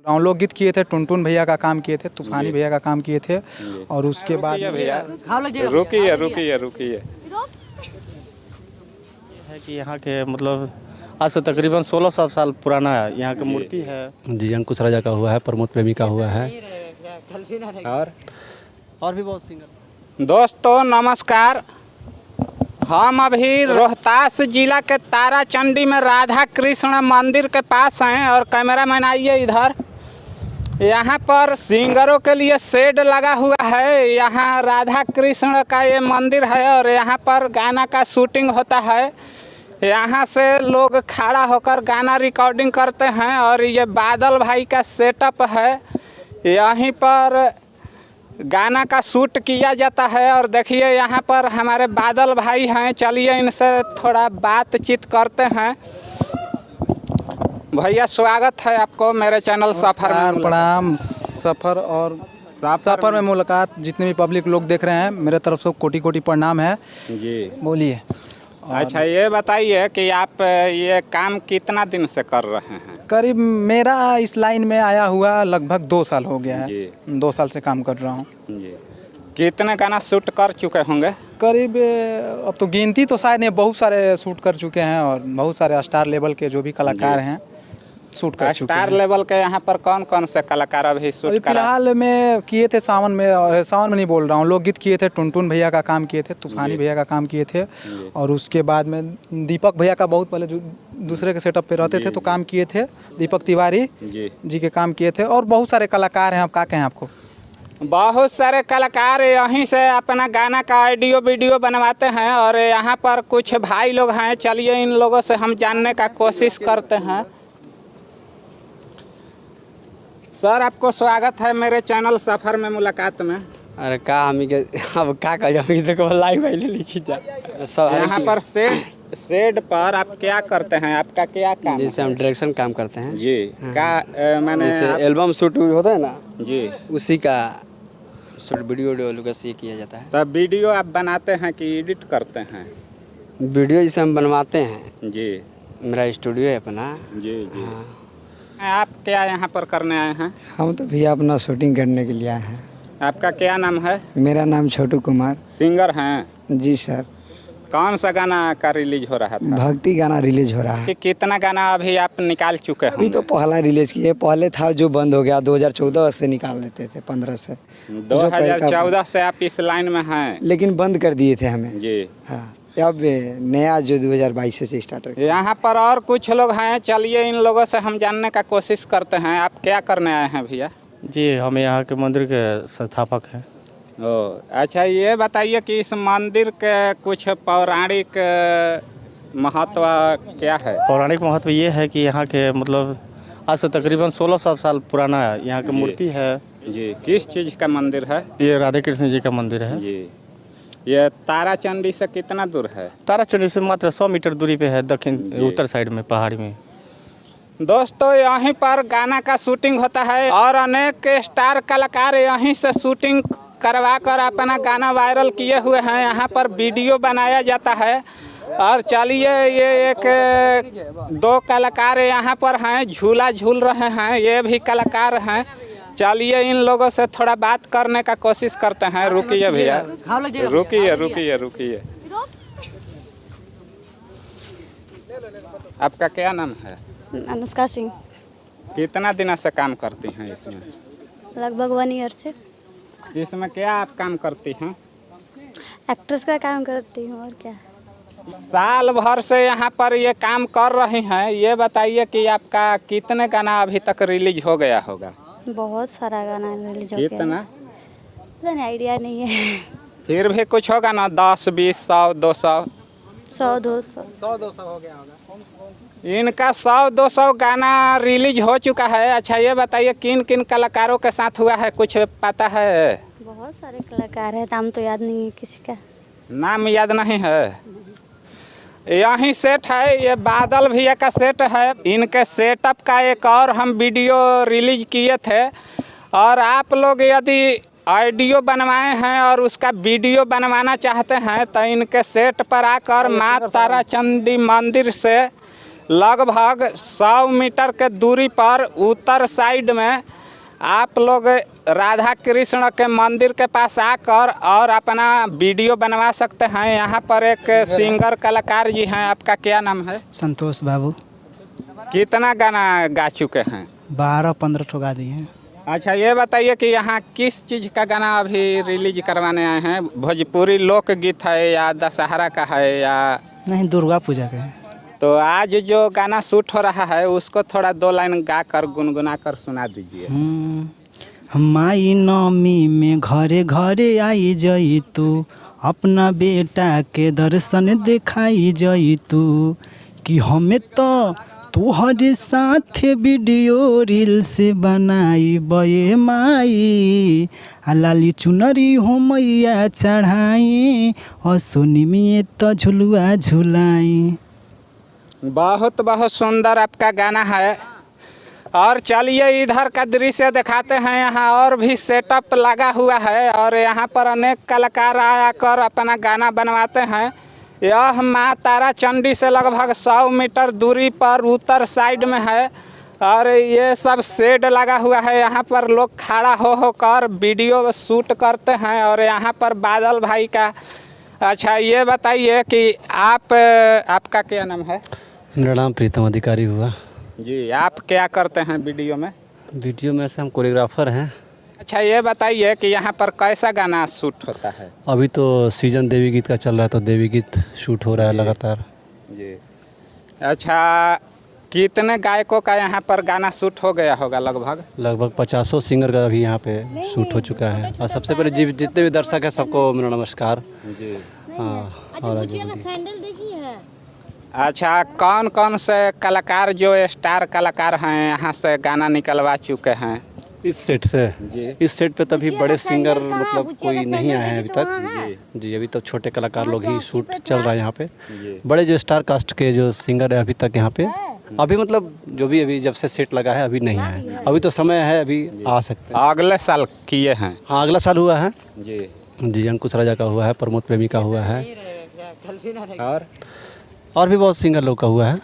लोकगीत किए थे, टुनटुन भैया का काम किए थे, तूफानी भैया का काम किए थे और उसके बाद भैया रुकिए है कि यहाँ के मतलब आज से तकरीबन 1600 साल पुराना यहाँ की मूर्ति है जी। अंकुश राजा का हुआ है, प्रमोद प्रेमी का हुआ है और भी बहुत सिंगर। दोस्तों नमस्कार। हम अभी रोहतास जिला के ताराचंडी में राधा कृष्ण मंदिर के पास हैं और कैमरामैन आइए इधर। यहाँ पर सिंगरों के लिए शेड लगा हुआ है। यहाँ राधा कृष्ण का ये मंदिर है और यहाँ पर गाना का शूटिंग होता है। यहाँ से लोग खड़ा होकर गाना रिकॉर्डिंग करते हैं और ये बादल भाई का सेटअप है। यहीं पर गाना का शूट किया जाता है और देखिए यहाँ पर हमारे बादल भाई हैं। चलिए इनसे थोड़ा बातचीत करते हैं। भैया स्वागत है आपको मेरे चैनल सफ़र में। प्रणाम। सफ़र में मुलाकात जितने भी पब्लिक लोग देख रहे हैं मेरे तरफ से कोटि कोटि प्रणाम है जी। बोलिए। अच्छा ये बताइए कि आप ये काम कितना दिन से कर रहे हैं? करीब मेरा इस लाइन में आया हुआ लगभग 2 साल हो गया है। 2 साल से काम कर रहा हूँ जी। कितने गाना शूट कर चुके होंगे? करीब अब तो गिनती तो शायद नहीं, बहुत सारे शूट कर चुके हैं और बहुत सारे स्टार लेवल के जो भी कलाकार हैं शूट कर चुके हैं। स्टार लेवल के यहाँ पर कौन कौन से कलाकार अभी शूट कर? फिलहाल में किए थे सावन में नहीं बोल रहा हूँ, लोकगीत किए थे, टुनटुन भैया का काम किए थे, तूफानी भैया का काम किए थे और उसके बाद में दीपक भैया का बहुत पहले जो दूसरे के सेटअप पे रहते थे तो काम किए थे, दीपक तिवारी जी के काम किए थे और बहुत सारे कलाकार हैं। आप क्या कहें आपको? बहुत सारे कलाकार यहीं से अपना गाना का ऑडियो वीडियो बनवाते हैं और यहाँ पर कुछ भाई लोग हैं। चलिए इन लोगों से हम जानने का कोशिश करते हैं। सर आपको स्वागत है मेरे चैनल सफ़र में मुलाकात में। अरे का हम के अब का कर जाओ तो लाइव पहले लिखी जा। यहाँ पर शेड पर आप क्या करते हैं? आपका क्या काम? जैसे हम डायरेक्शन काम करते हैं जी। मैंने एल्बम शूट होता है ना जी, उसी का शूट वीडियो का से किया जाता है। तब वीडियो आप बनाते हैं कि एडिट करते हैं? वीडियो जैसे हम बनवाते हैं जी। मेरा स्टूडियो है अपना जी जी। आप क्या यहाँ पर करने आए हैं? हम तो भैया अपना शूटिंग करने के लिए आए हैं। आपका क्या नाम है? मेरा नाम छोटू कुमार। सिंगर हैं? जी सर। कौन सा गाना का रिलीज हो रहा था? भक्ति गाना रिलीज हो रहा है। कितना गाना अभी आप निकाल चुके हैं? अभी तो पहला रिलीज किए, पहले था जो बंद हो गया 2014 से निकाल लेते थे, 15 से। 2014 से आप इस लाइन में हैं? लेकिन बंद कर दिए थे हमें जी। हाँ अब नया जो 2022 से स्टार्ट हो। यहाँ पर और कुछ लोग हैं। चलिए इन लोगों से हम जानने का कोशिश करते हैं। आप क्या करने आए हैं भैया? जी हम यहाँ के मंदिर के संस्थापक हैं। अच्छा ये बताइए कि इस मंदिर के कुछ पौराणिक महत्व क्या है? पौराणिक महत्व ये है कि यहाँ के मतलब आज से तकरीबन 1600 साल पुराना यहाँ की मूर्ति है जी। किस चीज़ का मंदिर है? ये राधा कृष्ण जी का मंदिर है जी। ये ताराचंडी से कितना दूर है? ताराचंडी से मात्र 100 मीटर दूरी पे है, दक्षिण उत्तर साइड में पहाड़ी में। दोस्तों यहीं पर गाना का शूटिंग होता है और अनेक स्टार कलाकार यहीं से शूटिंग करवा कर अपना गाना वायरल किए हुए हैं। यहाँ पर वीडियो बनाया जाता है और चलिए ये 2 कलाकार यहाँ पर हैं, झूला झूल रहे हैं, ये भी कलाकार हैं। चलिए इन लोगों से थोड़ा बात करने का कोशिश करते हैं। रुकिए भैया, रुकिए। आपका क्या नाम है? अनुष्का सिंह। कितना दिन से काम करती हैं इसमें? लगभग 1 ईयर से। इसमें क्या आप काम करती हैं? एक्ट्रेस का काम करती हूँ और क्या। साल भर से यहाँ पर ये काम कर रही हैं। ये बताइए कि आपका कितने गाना अभी तक रिलीज हो गया होगा? बहुत सारा गाना रिलीज हो गया। कितना? नहीं आइडिया नहीं है। फिर भी कुछ होगा ना, 10, 20, 100, 200? 100, 200 हो गया होगा। इनका 100-200 गाना रिलीज हो चुका है। अच्छा ये बताइए किन किन कलाकारों के साथ हुआ है, कुछ पता है? बहुत सारे कलाकार हैं, नाम तो याद नहीं है किसी का। नाम याद नहीं है? यहीं सेट है, ये बादल भैया का सेट है। इनके सेटअप का एक और हम वीडियो रिलीज किए थे और आप लोग यदि ऑडियो बनवाए हैं और उसका वीडियो बनवाना चाहते हैं तो इनके सेट पर आकर माँ ताराचंडी मंदिर से लगभग 100 मीटर के दूरी पर उत्तर साइड में आप लोग राधा कृष्ण के मंदिर के पास आकर और अपना वीडियो बनवा सकते हैं। यहाँ पर एक सिंगर कलाकार जी हैं, आपका क्या नाम है? संतोष बाबू। कितना गाना गा चुके हैं? 12-15 ठो गा दिए हैं। अच्छा, ये बताइए कि यहाँ किस चीज़ का गाना अभी रिलीज करवाने आए हैं? भोजपुरी लोकगीत है या दशहरा का है या नहीं, दुर्गा पूजा के हैं। तो आज जो गाना शूट हो रहा है उसको थोड़ा 2 लाइन गा कर गुनगुना कर सुना दीजिए। माई नवमी में घरे घरे आई जई तू, अपना बेटा के दर्शन दिखाई जई तू, कि हमें तो तुहरे साथ वीडियो रील से बनाई बये माई, लाली चुनरी हो मैया चढ़ाई, और सोनी में तो झुलुआ झुलाई। बहुत बहुत सुंदर आपका गाना है। और चलिए इधर का दृश्य दिखाते हैं। यहाँ और भी सेटअप लगा हुआ है और यहाँ पर अनेक कलाकार आकर अपना गाना बनवाते हैं। यह माँ तारा चंडी से लगभग 100 मीटर दूरी पर उत्तर साइड में है और ये सब शेड लगा हुआ है। यहाँ पर लोग खड़ा होकर वीडियो शूट करते हैं। और यहाँ पर बादल भाई का, अच्छा ये बताइए कि आपका क्या नाम है? मेरा नाम प्रीतम अधिकारी हुआ जी। आप क्या करते हैं वीडियो में? वीडियो में से हम कोरियोग्राफर हैं। अच्छा ये बताइए कि यहाँ पर कैसा गाना शूट होता है? अभी तो सीजन देवी गीत का चल रहा है, तो देवी गीत शूट हो रहा है लगातार जी। अच्छा, कितने गायकों का यहाँ पर गाना शूट हो गया होगा? लगभग 50 सिंगर का अभी यहाँ पे शूट हो चुका है। और सबसे पहले जितने भी दर्शक हैं सबको मेरा नमस्कार। जी हाँ, और अच्छा, कौन कौन से कलाकार जो स्टार कलाकार हैं यहाँ से गाना निकलवा चुके हैं? इस सेट से इस सेट पे तभी बड़े सिंगर मतलब कोई नहीं आए हैं अभी तक। जी, अभी तक छोटे कलाकार लोग ही शूट चल रहा है यहाँ पे। बड़े जो स्टार कास्ट के जो सिंगर है अभी तक यहाँ पे अभी मतलब जो भी अभी जब से सेट लगा है अभी नहीं आए। अभी तो समय है, अभी आ सकते हैं। अगले साल किए हैं? हाँ, अगला साल हुआ है जी। जी, अंकुश राजा का हुआ है, प्रमोद प्रेमी का हुआ है, और भी बहुत सिंगर लोग का हुआ है।